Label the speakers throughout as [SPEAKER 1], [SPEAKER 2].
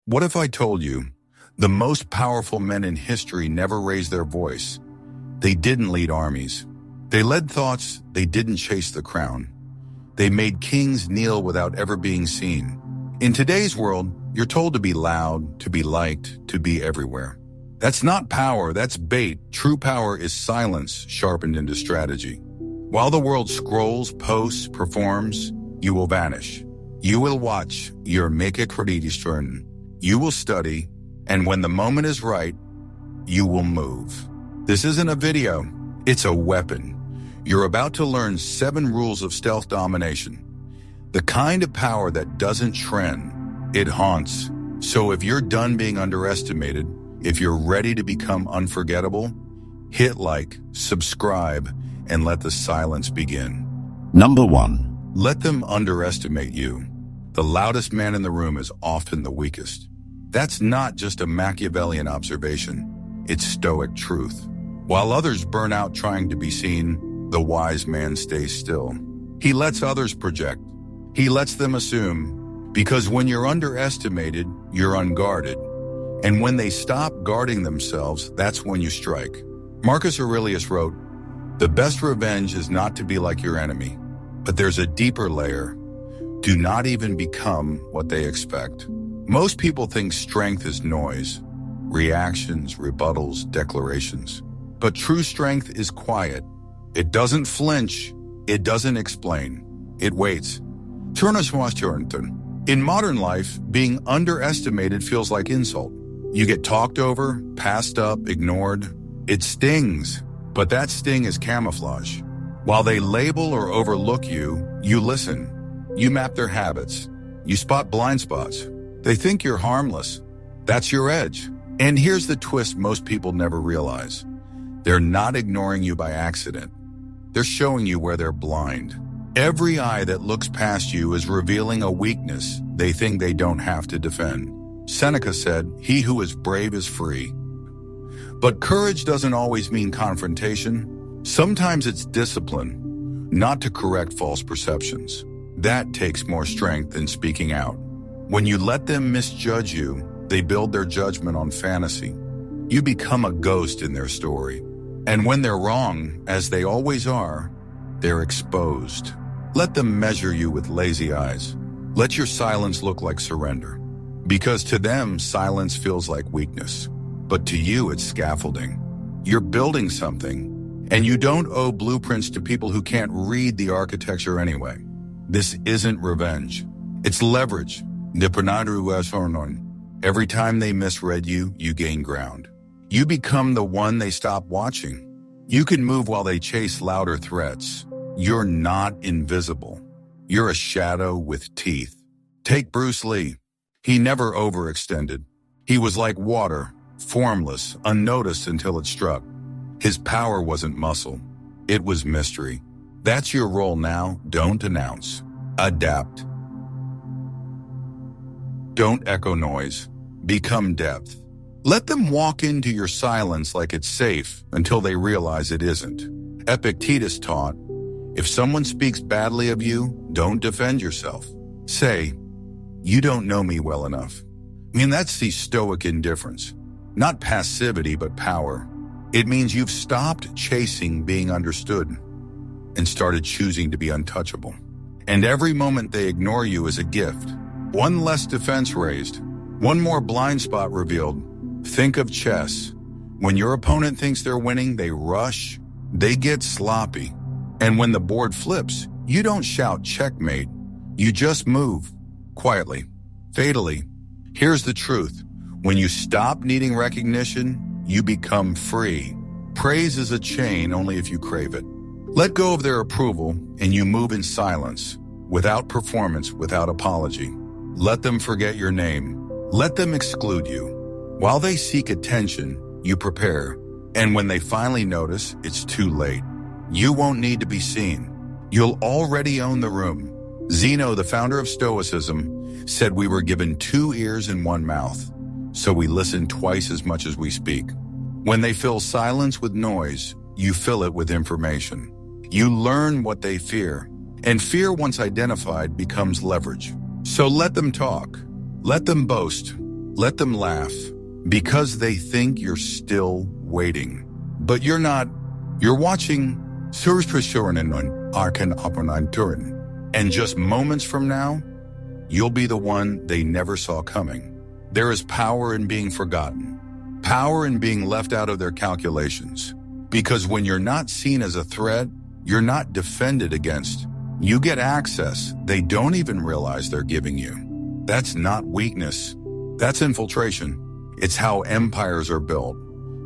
[SPEAKER 1] What if I told you the most powerful men in history never raised their voice? They didn't lead armies. They led thoughts. They didn't chase the crown. They made kings kneel without ever being seen. In today's world, you're told to be loud, to be liked, to be everywhere. That's not power, that's bait. True power is silence sharpened into strategy. While the world scrolls, posts, performs, you will vanish. You will watch your make a turn. You will study, and when the moment is right, you will move. This isn't a video, it's a weapon. You're about to learn 7 rules of stealth domination. The kind of power that doesn't trend, it haunts. So if you're done being underestimated, if you're ready to become unforgettable, hit like, subscribe, and let the silence begin.
[SPEAKER 2] Number 1.
[SPEAKER 1] Let them underestimate you. The loudest man in the room is often the weakest. That's not just a Machiavellian observation, it's Stoic truth. While others burn out trying to be seen, the wise man stays still. He lets others project. He lets them assume, because when you're underestimated, you're unguarded. And when they stop guarding themselves, that's when you strike. Marcus Aurelius wrote, "The best revenge is not to be like your enemy, but there's a deeper layer. Do not even become what they expect." Most people think strength is noise, reactions, rebuttals, declarations. But true strength is quiet. It doesn't flinch. It doesn't explain. It waits. In modern life, being underestimated feels like insult. You get talked over, passed up, ignored. It stings, but that sting is camouflage. While they label or overlook you, you listen. You map their habits. You spot blind spots. They think you're harmless. That's your edge. And here's the twist most people never realize. They're not ignoring you by accident. They're showing you where they're blind. Every eye that looks past you is revealing a weakness they think they don't have to defend. Seneca said, "He who is brave is free." But courage doesn't always mean confrontation. Sometimes it's discipline, not to correct false perceptions. That takes more strength than speaking out. When you let them misjudge you, they build their judgment on fantasy. You become a ghost in their story. And when they're wrong, as they always are, they're exposed. Let them measure you with lazy eyes. Let your silence look like surrender. Because to them, silence feels like weakness. But to you, it's scaffolding. You're building something, and you don't owe blueprints to people who can't read the architecture anyway. This isn't revenge. It's leverage. Every time they misread you, you gain ground. You become the one they stop watching. You can move while they chase louder threats. You're not invisible. You're a shadow with teeth. Take Bruce Lee. He never overextended. He was like water, formless, unnoticed until it struck. His power wasn't muscle. It was mystery. That's your role now. Don't announce. Adapt. Don't echo noise. Become depth. Let them walk into your silence like it's safe until they realize it isn't. Epictetus taught, if someone speaks badly of you, don't defend yourself. Say, "You don't know me well enough." That's the Stoic indifference. Not passivity, but power. It means you've stopped chasing being understood and started choosing to be untouchable. And every moment they ignore you is a gift. One less defense raised. One more blind spot revealed. Think of chess. When your opponent thinks they're winning, they rush. They get sloppy. And when the board flips, you don't shout checkmate. You just move. Quietly. Fatally. Here's the truth. When you stop needing recognition, you become free. Praise is a chain only if you crave it. Let go of their approval and you move in silence, without performance, without apology. Let them forget your name. Let them exclude you. While they seek attention, you prepare. And when they finally notice, it's too late. You won't need to be seen. You'll already own the room. Zeno, the founder of Stoicism, said we were given 2 ears and 1 mouth, so we listen twice as much as we speak. When they fill silence with noise, you fill it with information. You learn what they fear, and fear once identified becomes leverage. So let them talk. Let them boast. Let them laugh, because they think you're still waiting. But you're not. You're watching and just moments from now, you'll be the one they never saw coming. There is power in being forgotten, power in being left out of their calculations. Because when you're not seen as a threat, you're not defended against. You get access they don't even realize they're giving you. That's not weakness. That's infiltration. It's how empires are built.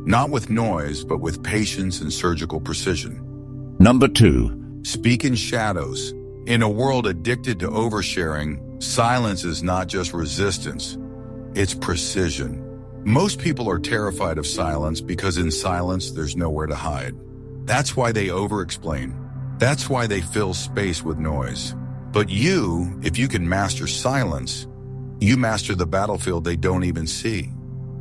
[SPEAKER 1] Not with noise, but with patience and surgical precision.
[SPEAKER 2] Number 2.
[SPEAKER 1] Speak in shadows. In a world addicted to oversharing, silence is not just resistance, it's precision. Most people are terrified of silence because in silence there's nowhere to hide. That's why they over-explain. That's why they fill space with noise. But you, if you can master silence, you master the battlefield they don't even see.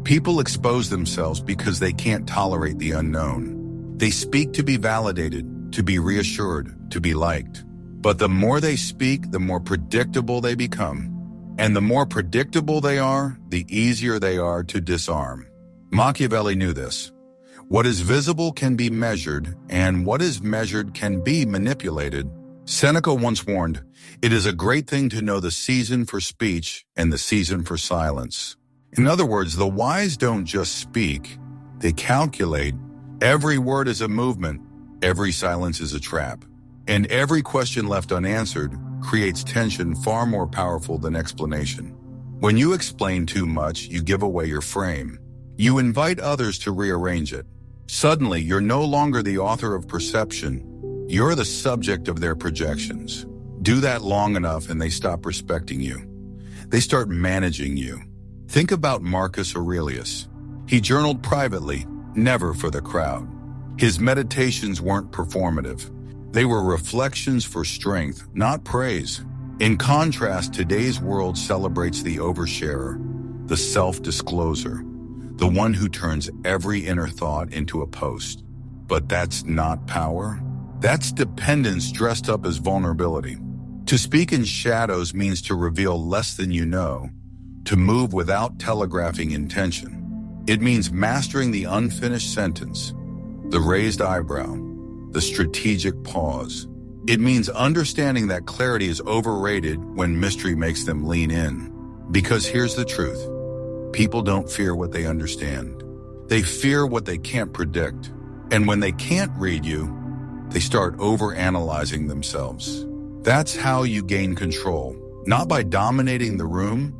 [SPEAKER 1] People expose themselves because they can't tolerate the unknown. They speak to be validated, to be reassured, to be liked. But the more they speak, the more predictable they become. And the more predictable they are, the easier they are to disarm. Machiavelli knew this. What is visible can be measured, and what is measured can be manipulated. Seneca once warned, "It is a great thing to know the season for speech and the season for silence." In other words, the wise don't just speak, they calculate. Every word is a movement, every silence is a trap, and every question left unanswered creates tension far more powerful than explanation. When you explain too much, you give away your frame. You invite others to rearrange it. Suddenly, you're no longer the author of perception, you're the subject of their projections. Do that long enough and they stop respecting you. They start managing you. Think about Marcus Aurelius. He journaled privately, never for the crowd. His meditations weren't performative. They were reflections for strength, not praise. In contrast, today's world celebrates the oversharer, the self-discloser, the one who turns every inner thought into a post. But that's not power. That's dependence dressed up as vulnerability. To speak in shadows means to reveal less than you know, to move without telegraphing intention. It means mastering the unfinished sentence, the raised eyebrow, the strategic pause. It means understanding that clarity is overrated when mystery makes them lean in. Because here's the truth. People don't fear what they understand. They fear what they can't predict. And when they can't read you, they start overanalyzing themselves. That's how you gain control, not by dominating the room,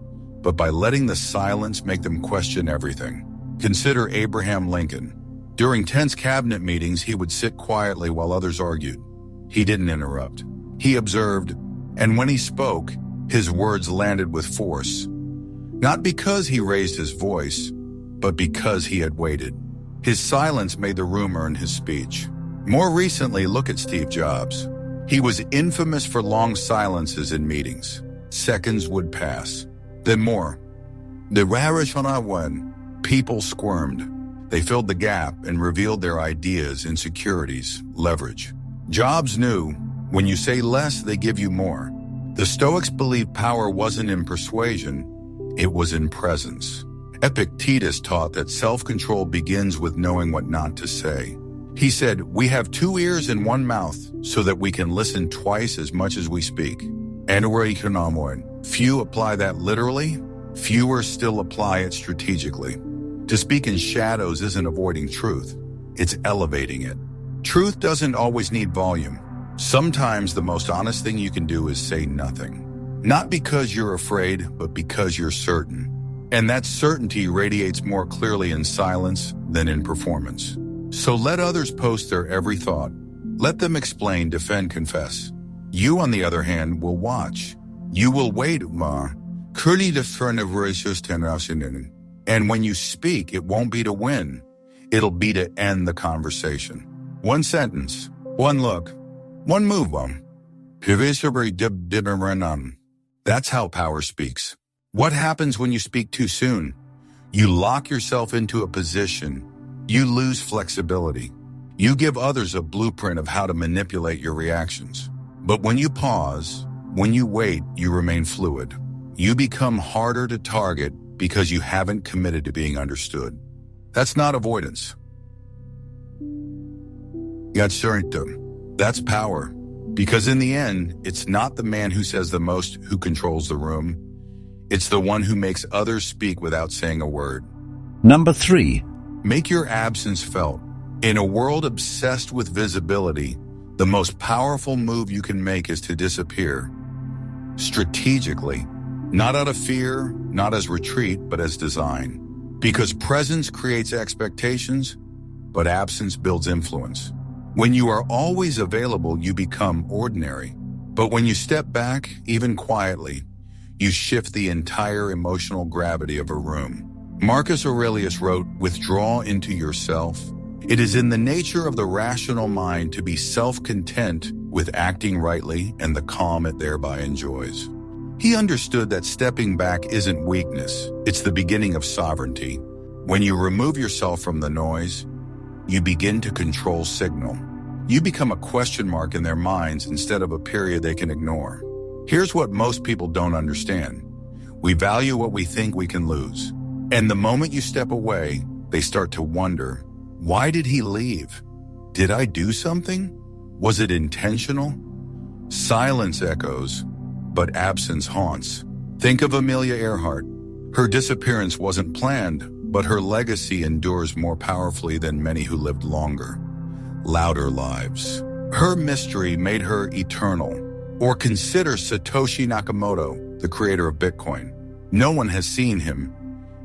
[SPEAKER 1] but by letting the silence make them question everything. Consider Abraham Lincoln. During tense cabinet meetings, he would sit quietly while others argued. He didn't interrupt. He observed, and when he spoke, his words landed with force. Not because he raised his voice, but because he had waited. His silence made the room earn his speech. More recently, look at Steve Jobs. He was infamous for long silences in meetings. Seconds would pass. Then more. The rarest one. People squirmed. They filled the gap and revealed their ideas, insecurities, leverage. Jobs knew, when you say less, they give you more. The Stoics believed power wasn't in persuasion, it was in presence. Epictetus taught that self-control begins with knowing what not to say. He said, "We have 2 ears and 1 mouth so that we can listen twice as much as we speak." And few apply that literally, fewer still apply it strategically. To speak in shadows isn't avoiding truth, it's elevating it. Truth doesn't always need volume. Sometimes the most honest thing you can do is say nothing. Not because you're afraid, but because you're certain. And that certainty radiates more clearly in silence than in performance. So let others post their every thought. Let them explain, defend, confess. You, on the other hand, will watch. You will wait, and when you speak, it won't be to win. It'll be to end the conversation. 1 sentence, 1 look, 1 move. That's how power speaks. What happens when you speak too soon? You lock yourself into a position. You lose flexibility. You give others a blueprint of how to manipulate your reactions. But when you pause, when you wait, you remain fluid. You become harder to target because you haven't committed to being understood. That's not avoidance. Restraint. That's power. Because in the end, it's not the man who says the most who controls the room. It's the one who makes others speak without saying a word.
[SPEAKER 2] Number 3.
[SPEAKER 1] Make your absence felt. In a world obsessed with visibility, the most powerful move you can make is to disappear. Strategically. Not out of fear, not as retreat, but as design. Because presence creates expectations, but absence builds influence. When you are always available, you become ordinary. But when you step back, even quietly, you shift the entire emotional gravity of a room. Marcus Aurelius wrote, "Withdraw into yourself." It is in the nature of the rational mind to be self-content with acting rightly and the calm it thereby enjoys. He understood that stepping back isn't weakness, it's the beginning of sovereignty. When you remove yourself from the noise, you begin to control signal. You become a question mark in their minds instead of a period they can ignore. Here's what most people don't understand. We value what we think we can lose. And the moment you step away, they start to wonder, why did he leave? Did I do something? Was it intentional? Silence echoes, but absence haunts. Think of Amelia Earhart. Her disappearance wasn't planned, but her legacy endures more powerfully than many who lived longer, louder lives. Her mystery made her eternal. Or consider Satoshi Nakamoto, the creator of Bitcoin. No one has seen him,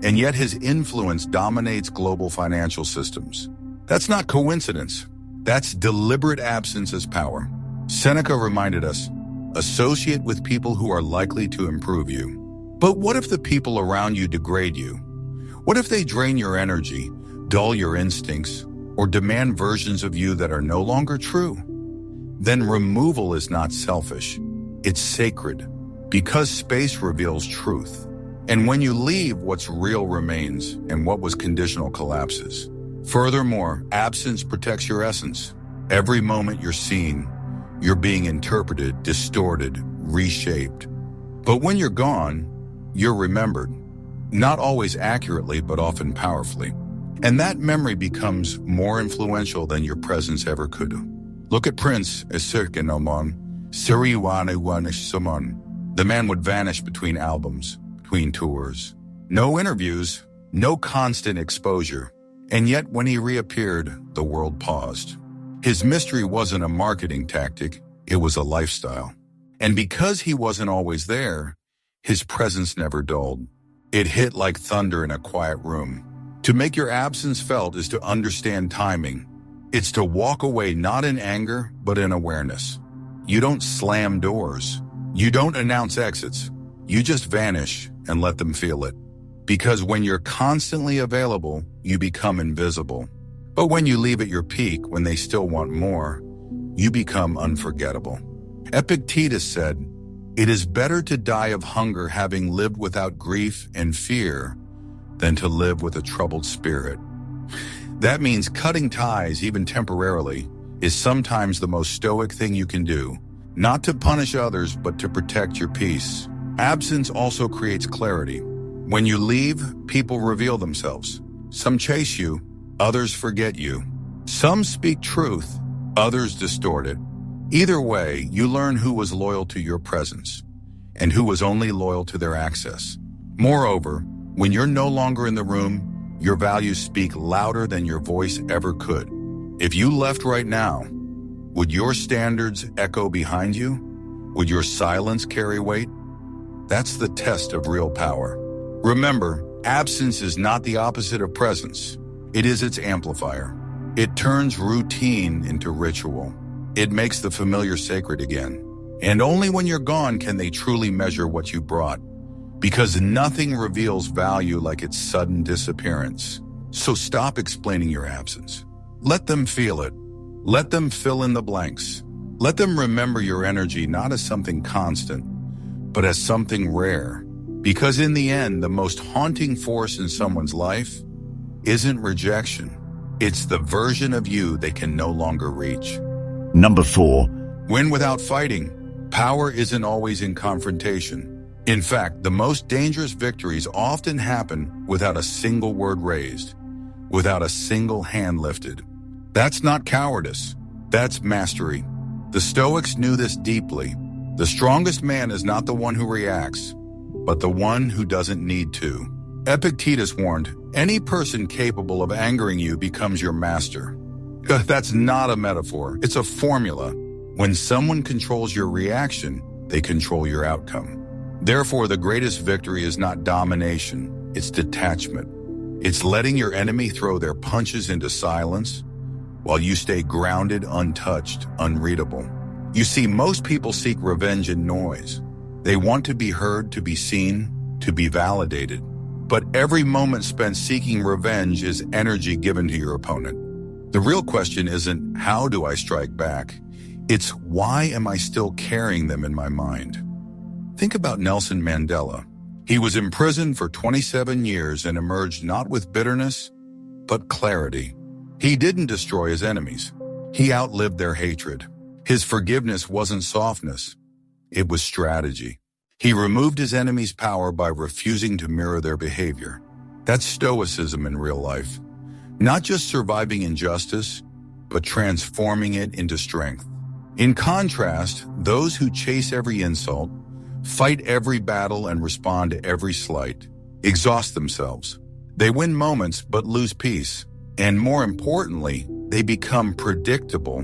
[SPEAKER 1] and yet his influence dominates global financial systems. That's not coincidence. That's deliberate absence as power. Seneca reminded us, associate with people who are likely to improve you. But what if the people around you degrade you? What if they drain your energy, dull your instincts, or demand versions of you that are no longer true? Then removal is not selfish. It's sacred, because space reveals truth. And when you leave, what's real remains, and what was conditional collapses. Furthermore, absence protects your essence. Every moment you're seen, you're being interpreted, distorted, reshaped. But when you're gone, you're remembered. Not always accurately, but often powerfully. And that memory becomes more influential than your presence ever could. Look at Prince, Siriwanuwanishamon. The man would vanish between albums, between tours. No interviews, no constant exposure. And yet when he reappeared, the world paused. His mystery wasn't a marketing tactic, it was a lifestyle. And because he wasn't always there, his presence never dulled. It hit like thunder in a quiet room. To make your absence felt is to understand timing. It's to walk away not in anger, but in awareness. You don't slam doors. You don't announce exits. You just vanish and let them feel it. Because when you're constantly available, you become invisible. But when you leave at your peak, when they still want more, you become unforgettable. Epictetus said, "It is better to die of hunger having lived without grief and fear than to live with a troubled spirit." That means cutting ties, even temporarily, is sometimes the most stoic thing you can do. Not to punish others, but to protect your peace. Absence also creates clarity. When you leave, people reveal themselves. Some chase you, others forget you. Some speak truth, others distort it. Either way, you learn who was loyal to your presence and who was only loyal to their access. Moreover, when you're no longer in the room, your values speak louder than your voice ever could. If you left right now, would your standards echo behind you? Would your silence carry weight? That's the test of real power. Remember, absence is not the opposite of presence. It is its amplifier. It turns routine into ritual. It makes the familiar sacred again. And only when you're gone can they truly measure what you brought. Because nothing reveals value like its sudden disappearance. So stop explaining your absence. Let them feel it. Let them fill in the blanks. Let them remember your energy not as something constant, but as something rare. Because in the end, the most haunting force in someone's life isn't rejection. It's the version of you they can no longer reach.
[SPEAKER 2] Number 4.
[SPEAKER 1] Win without fighting. Power isn't always in confrontation. In fact, the most dangerous victories often happen without a single word raised, without a single hand lifted. That's not cowardice. That's mastery. The Stoics knew this deeply. The strongest man is not the one who reacts, but the one who doesn't need to. Epictetus warned, any person capable of angering you becomes your master. That's not a metaphor. It's a formula. When someone controls your reaction, they control your outcome. Therefore, the greatest victory is not domination, it's detachment. It's letting your enemy throw their punches into silence while you stay grounded, untouched, unreadable. You see, most people seek revenge in noise. They want to be heard, to be seen, to be validated. But every moment spent seeking revenge is energy given to your opponent. The real question isn't, how do I strike back? It's, why am I still carrying them in my mind? Think about Nelson Mandela. He was imprisoned for 27 years and emerged not with bitterness, but clarity. He didn't destroy his enemies. He outlived their hatred. His forgiveness wasn't softness. It was strategy. He removed his enemy's power by refusing to mirror their behavior. That's Stoicism in real life. Not just surviving injustice, but transforming it into strength. In contrast, those who chase every insult, fight every battle, and respond to every slight exhaust themselves. They win moments but lose peace. And more importantly, they become predictable.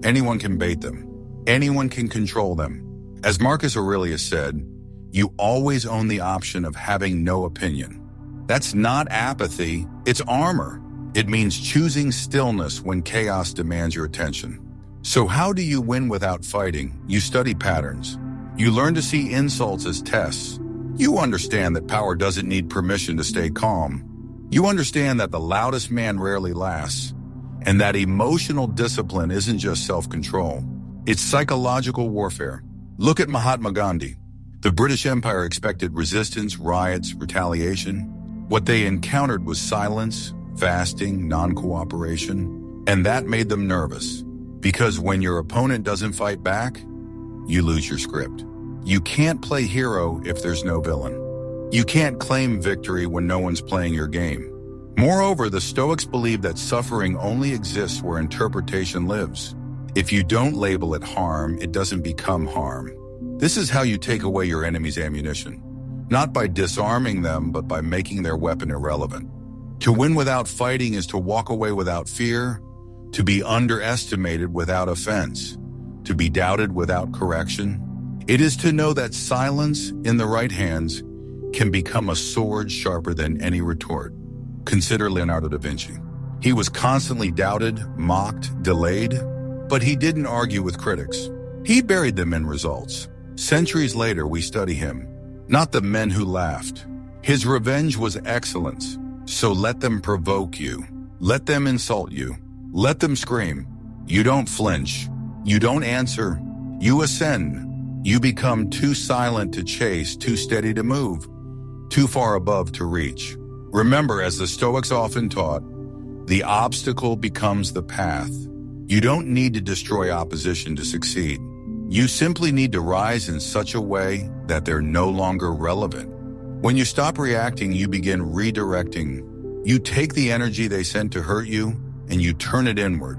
[SPEAKER 1] Anyone can bait them. Anyone can control them. As Marcus Aurelius said, you always own the option of having no opinion. That's not apathy, it's armor. It means choosing stillness when chaos demands your attention. So how do you win without fighting? You study patterns. You learn to see insults as tests. You understand that power doesn't need permission to stay calm. You understand that the loudest man rarely lasts, and that emotional discipline isn't just self-control. It's psychological warfare. Look at Mahatma Gandhi. The British Empire expected resistance, riots, retaliation. What they encountered was silence, fasting, non-cooperation, and that made them nervous. Because when your opponent doesn't fight back, you lose your script. You can't play hero if there's no villain. You can't claim victory when no one's playing your game. Moreover, the Stoics believe that suffering only exists where interpretation lives. If you don't label it harm, it doesn't become harm. This is how you take away your enemy's ammunition. Not by disarming them, but by making their weapon irrelevant. To win without fighting is to walk away without fear, to be underestimated without offense, to be doubted without correction. It is to know that silence in the right hands can become a sword sharper than any retort. Consider Leonardo da Vinci. He was constantly doubted, mocked, delayed, but he didn't argue with critics. He buried them in results. Centuries later, we study him, not the men who laughed. His revenge was excellence. So let them provoke you. Let them insult you. Let them scream. You don't flinch. You don't answer. You ascend. You become too silent to chase, too steady to move, too far above to reach. Remember, as the Stoics often taught, the obstacle becomes the path. You don't need to destroy opposition to succeed. You simply need to rise in such a way that they're no longer relevant. When you stop reacting, you begin redirecting. You take the energy they sent to hurt you and you turn it inward,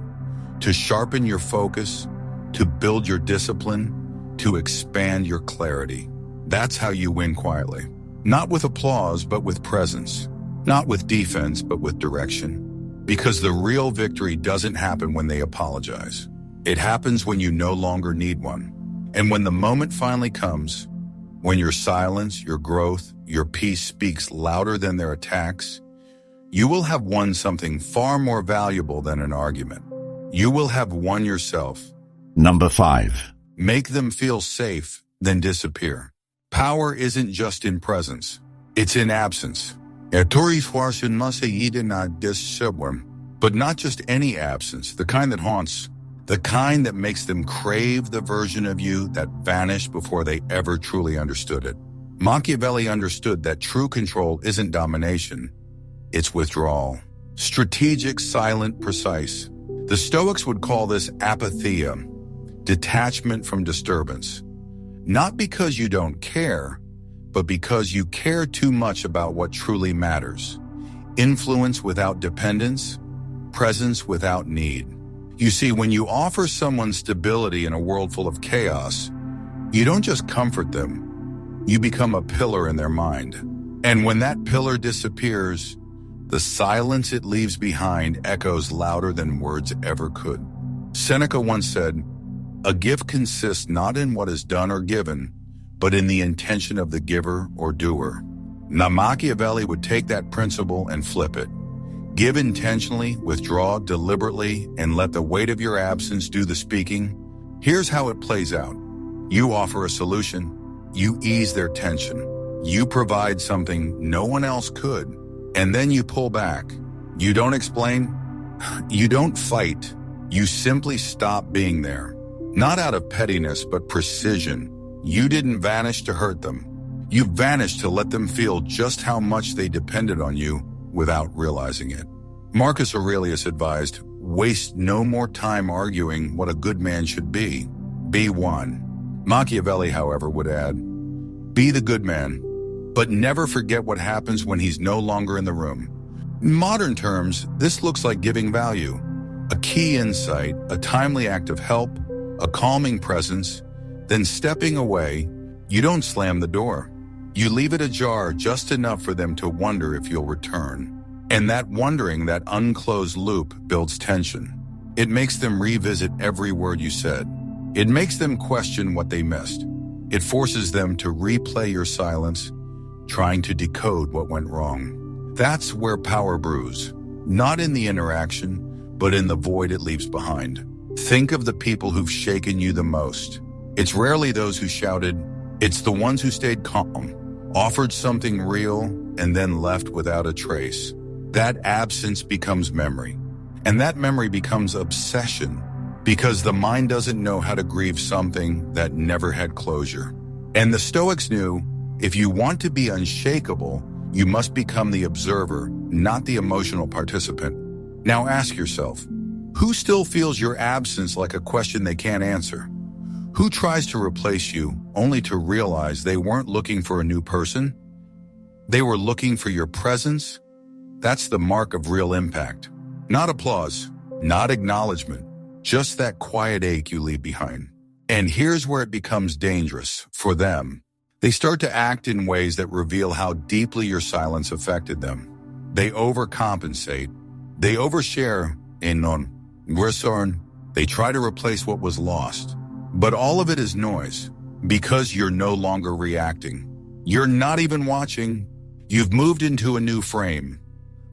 [SPEAKER 1] to sharpen your focus, to build your discipline, to expand your clarity. That's how you win quietly. Not with applause, but with presence. Not with defense, but with direction. Because the real victory doesn't happen when they apologize. It happens when you no longer need one. And when the moment finally comes, when your silence, your growth, your peace speaks louder than their attacks, you will have won something far more valuable than an argument. You will have won yourself.
[SPEAKER 2] Number 5.
[SPEAKER 1] Make them feel safe, then disappear. Power isn't just in presence. It's in absence. But not just any absence, the kind that haunts, the kind that makes them crave the version of you that vanished before they ever truly understood it. Machiavelli understood that true control isn't domination, it's withdrawal. Strategic, silent, precise. The Stoics would call this apatheia, detachment from disturbance. Not because you don't care, but because you care too much about what truly matters. Influence without dependence, presence without need. You see, when you offer someone stability in a world full of chaos, you don't just comfort them, you become a pillar in their mind. And when that pillar disappears, the silence it leaves behind echoes louder than words ever could. Seneca once said, "A gift consists not in what is done or given, but in the intention of the giver or doer." Now, Machiavelli would take that principle and flip it. Give intentionally, withdraw deliberately, and let the weight of your absence do the speaking. Here's how it plays out. You offer a solution. You ease their tension. You provide something no one else could. And then you pull back. You don't explain. You don't fight. You simply stop being there. Not out of pettiness, but precision. You didn't vanish to hurt them. You vanished to let them feel just how much they depended on you without realizing it. Marcus Aurelius advised, waste no more time arguing what a good man should be. Be one. Machiavelli, however, would add, be the good man, but never forget what happens when he's no longer in the room. In modern terms, this looks like giving value, a key insight, a timely act of help, a calming presence, then stepping away. You don't slam the door. You leave it ajar just enough for them to wonder if you'll return. And that wondering, that unclosed loop, builds tension. It makes them revisit every word you said. It makes them question what they missed. It forces them to replay your silence, trying to decode what went wrong. That's where power brews, not in the interaction, but in the void it leaves behind. Think of the people who've shaken you the most. It's rarely those who shouted. It's the ones who stayed calm, offered something real, and then left without a trace. That absence becomes memory, and that memory becomes obsession, because the mind doesn't know how to grieve something that never had closure. And the Stoics knew, if you want to be unshakable, you must become the observer, not the emotional participant. Now ask yourself, who still feels your absence like a question they can't answer? Who tries to replace you only to realize they weren't looking for a new person? They were looking for your presence. That's the mark of real impact. Not applause, not acknowledgement, just that quiet ache you leave behind. And here's where it becomes dangerous for them. They start to act in ways that reveal how deeply your silence affected them. They overcompensate. They overshare in Restraint. They try to replace what was lost. But all of it is noise, because you're no longer reacting. You're not even watching. You've moved into a new frame.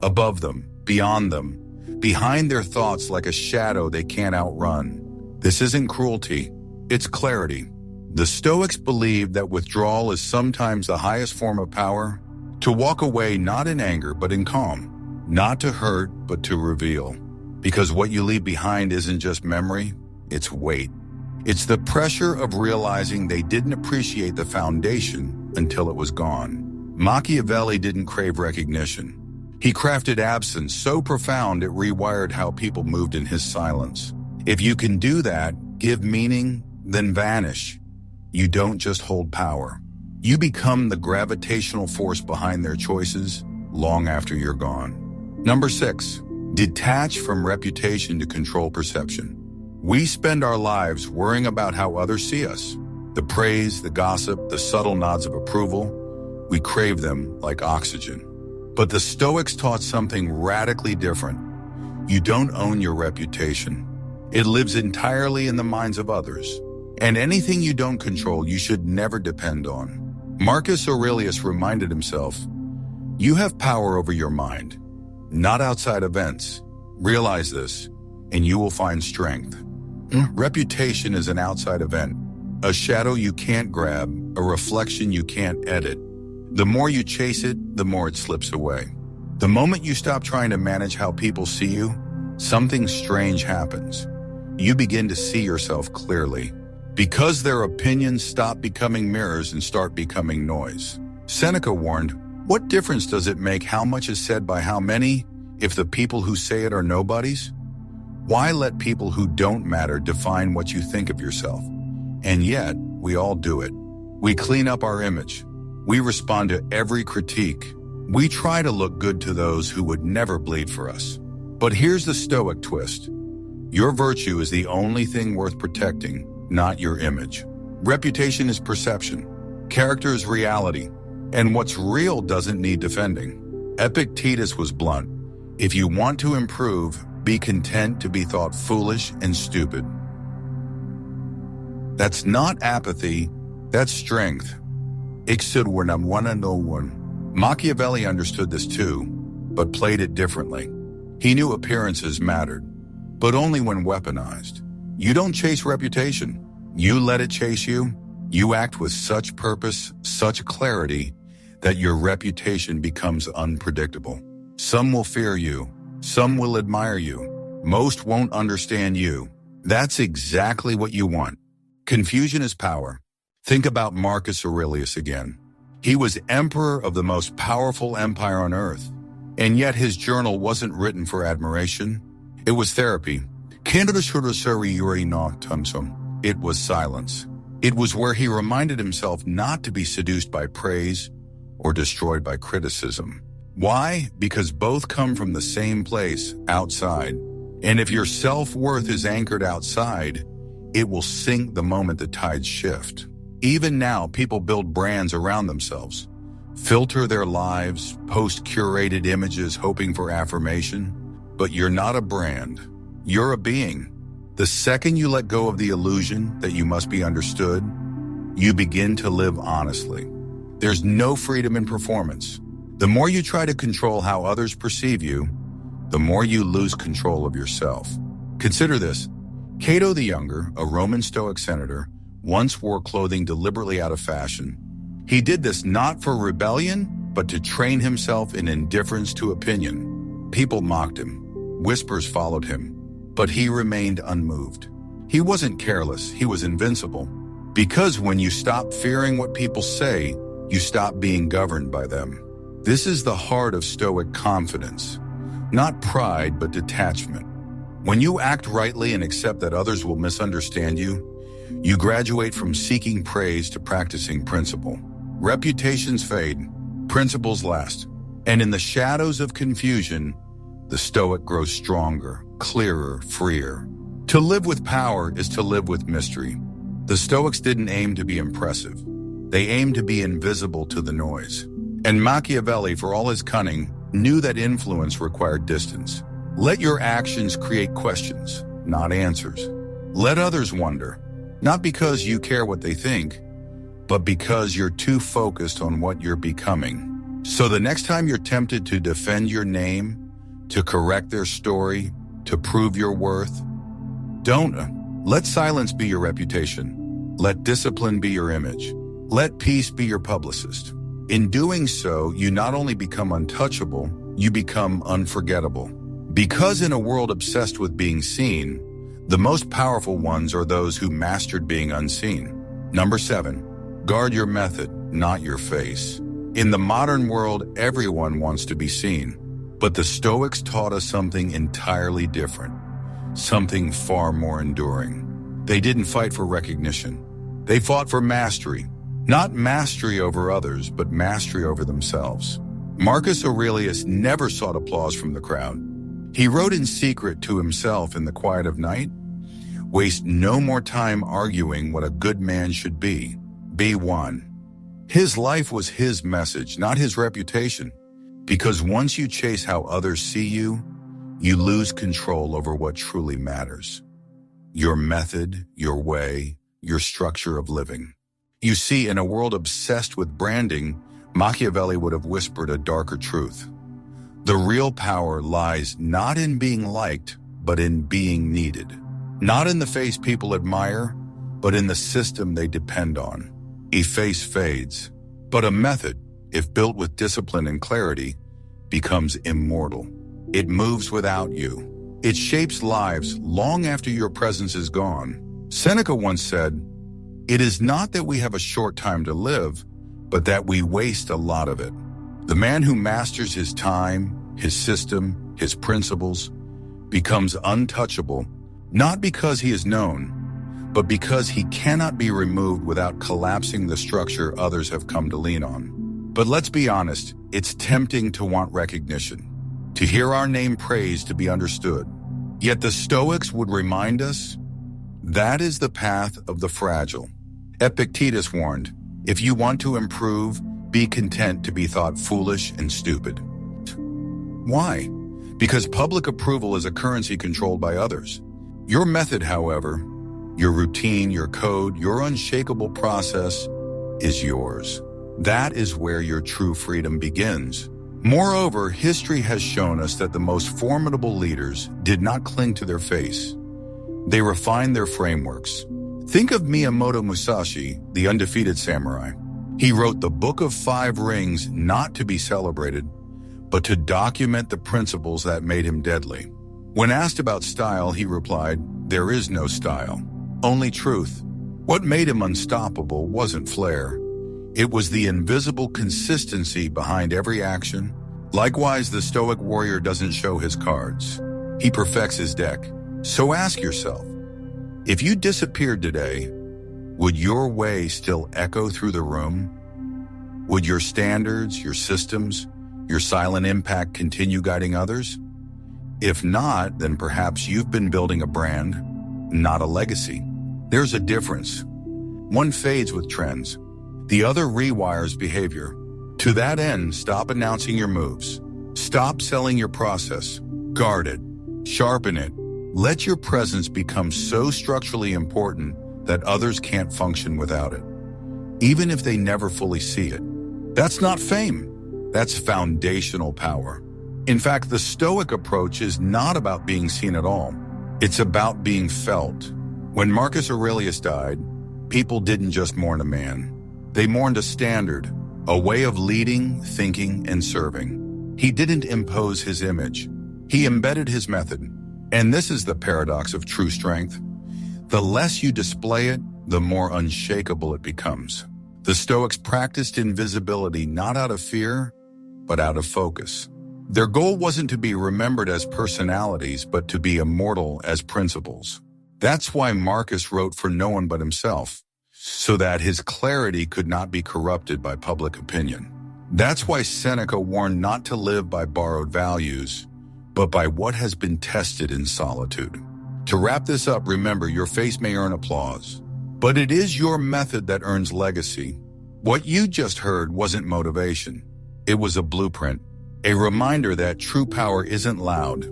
[SPEAKER 1] Above them, beyond them, behind their thoughts like a shadow they can't outrun. This isn't cruelty, it's clarity. The Stoics believed that withdrawal is sometimes the highest form of power, to walk away not in anger but in calm, not to hurt but to reveal. Because what you leave behind isn't just memory, it's weight. It's the pressure of realizing they didn't appreciate the foundation until it was gone. Machiavelli didn't crave recognition. He crafted absence so profound it rewired how people moved in his silence. If you can do that, give meaning, then vanish. You don't just hold power. You become the gravitational force behind their choices long after you're gone. Number 6, detach from reputation to control perception. We spend our lives worrying about how others see us. The praise, the gossip, the subtle nods of approval. We crave them like oxygen. But the Stoics taught something radically different. You don't own your reputation. It lives entirely in the minds of others. And anything you don't control, you should never depend on. Marcus Aurelius reminded himself, you have power over your mind, not outside events. Realize this, and you will find strength. Reputation is an outside event, a shadow you can't grab, a reflection you can't edit. The more you chase it, the more it slips away. The moment you stop trying to manage how people see you, something strange happens. You begin to see yourself clearly, because their opinions stop becoming mirrors and start becoming noise. Seneca warned, what difference does it make how much is said by how many, if the people who say it are nobodies? Why let people who don't matter define what you think of yourself? And yet, we all do it. We clean up our image. We respond to every critique. We try to look good to those who would never bleed for us. But here's the Stoic twist. Your virtue is the only thing worth protecting, not your image. Reputation is perception. Character is reality. And what's real doesn't need defending. Epictetus was blunt. If you want to improve, be content to be thought foolish and stupid. That's not apathy, that's strength. Machiavelli understood this too, but played it differently. He knew appearances mattered, but only when weaponized. You don't chase reputation. You let it chase you. You act with such purpose, such clarity, that your reputation becomes unpredictable. Some will fear you. Some will admire you. Most won't understand you. That's exactly what you want. Confusion is power. Think about Marcus Aurelius again. He was emperor of the most powerful empire on earth, and yet his journal wasn't written for admiration. It was therapy. It was silence. It was where he reminded himself not to be seduced by praise or destroyed by criticism. Why? Because both come from the same place, outside. And if your self-worth is anchored outside, it will sink the moment the tides shift. Even now, people build brands around themselves, filter their lives, post curated images hoping for affirmation. But you're not a brand. You're a being. The second you let go of the illusion that you must be understood, you begin to live honestly. There's no freedom in performance. The more you try to control how others perceive you, the more you lose control of yourself. Consider this. Cato the Younger, a Roman Stoic senator, once wore clothing deliberately out of fashion. He did this not for rebellion, but to train himself in indifference to opinion. People mocked him. Whispers followed him. But he remained unmoved. He wasn't careless, he was invincible. Because when you stop fearing what people say, you stop being governed by them. This is the heart of Stoic confidence. Not pride, but detachment. When you act rightly and accept that others will misunderstand you, you graduate from seeking praise to practicing principle. Reputations fade, principles last. And in the shadows of confusion, the Stoic grows stronger, clearer, freer. To live with power is to live with mystery. The Stoics didn't aim to be impressive. They aimed to be invisible to the noise. And Machiavelli, for all his cunning, knew that influence required distance. Let your actions create questions, not answers. Let others wonder, not because you care what they think, but because you're too focused on what you're becoming. So the next time you're tempted to defend your name, to correct their story, to prove your worth, don't. Let silence be your reputation. Let discipline be your image. Let peace be your publicist. In doing so, you not only become untouchable, you become unforgettable. Because in a world obsessed with being seen, the most powerful ones are those who mastered being unseen. Number 7, guard your method, not your face. In the modern world, everyone wants to be seen. But the Stoics taught us something entirely different, something far more enduring. They didn't fight for recognition. They fought for mastery. Not mastery over others, but mastery over themselves. Marcus Aurelius never sought applause from the crowd. He wrote in secret to himself in the quiet of night, "Waste no more time arguing what a good man should be. Be one." His life was his message, not his reputation. Because once you chase how others see you, you lose control over what truly matters. Your method, your way, your structure of living. You see, in a world obsessed with branding, Machiavelli would have whispered a darker truth. The real power lies not in being liked, but in being needed. Not in the face people admire, but in the system they depend on. A face fades, but a method, if built with discipline and clarity, becomes immortal. It moves without you. It shapes lives long after your presence is gone. Seneca once said, "It is not that we have a short time to live, but that we waste a lot of it." The man who masters his time, his system, his principles, becomes untouchable, not because he is known, but because he cannot be removed without collapsing the structure others have come to lean on. But let's be honest, it's tempting to want recognition, to hear our name praised, to be understood. Yet the Stoics would remind us, that is the path of the fragile. Epictetus warned, if you want to improve, be content to be thought foolish and stupid. Why? Because public approval is a currency controlled by others. Your method, however, your routine, your code, your unshakable process is yours. That is where your true freedom begins. Moreover, history has shown us that the most formidable leaders did not cling to their face. They refined their frameworks. Think of Miyamoto Musashi, the undefeated samurai. He wrote the Book of Five Rings not to be celebrated, but to document the principles that made him deadly. When asked about style, he replied, "There is no style, only truth." What made him unstoppable wasn't flair. It was the invisible consistency behind every action. Likewise, the Stoic warrior doesn't show his cards. He perfects his deck. So ask yourself, if you disappeared today, would your way still echo through the room? Would your standards, your systems, your silent impact continue guiding others? If not, then perhaps you've been building a brand, not a legacy. There's a difference. One fades with trends. The other rewires behavior. To that end, stop announcing your moves. Stop selling your process. Guard it. Sharpen it. Let your presence become so structurally important that others can't function without it, even if they never fully see it. That's not fame. That's foundational power. In fact, the Stoic approach is not about being seen at all. It's about being felt. When Marcus Aurelius died, people didn't just mourn a man. They mourned a standard, a way of leading, thinking, and serving. He didn't impose his image. He embedded his method. And this is the paradox of true strength. The less you display it, the more unshakable it becomes. The Stoics practiced invisibility not out of fear, but out of focus. Their goal wasn't to be remembered as personalities, but to be immortal as principles. That's why Marcus wrote for no one but himself, so that his clarity could not be corrupted by public opinion. That's why Seneca warned not to live by borrowed values, but by what has been tested in solitude. To wrap this up, remember, your face may earn applause, but it is your method that earns legacy. What you just heard wasn't motivation. It was a blueprint, a reminder that true power isn't loud.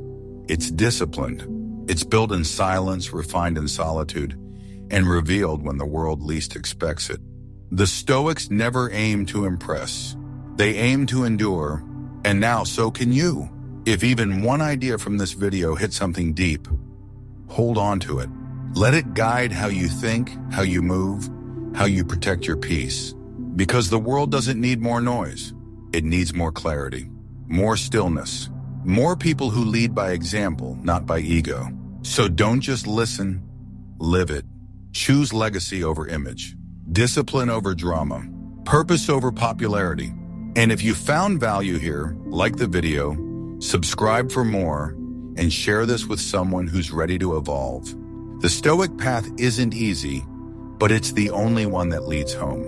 [SPEAKER 1] It's disciplined. It's built in silence, refined in solitude, and revealed when the world least expects it. The Stoics never aimed to impress. They aimed to endure, and now so can you. If even one idea from this video hit something deep, hold on to it. Let it guide how you think, how you move, how you protect your peace. Because the world doesn't need more noise. It needs more clarity, more stillness, more people who lead by example, not by ego. So don't just listen, live it. Choose legacy over image, discipline over drama, purpose over popularity. And if you found value here, like the video, subscribe for more, and share this with someone who's ready to evolve. The Stoic path isn't easy, but it's the only one that leads home.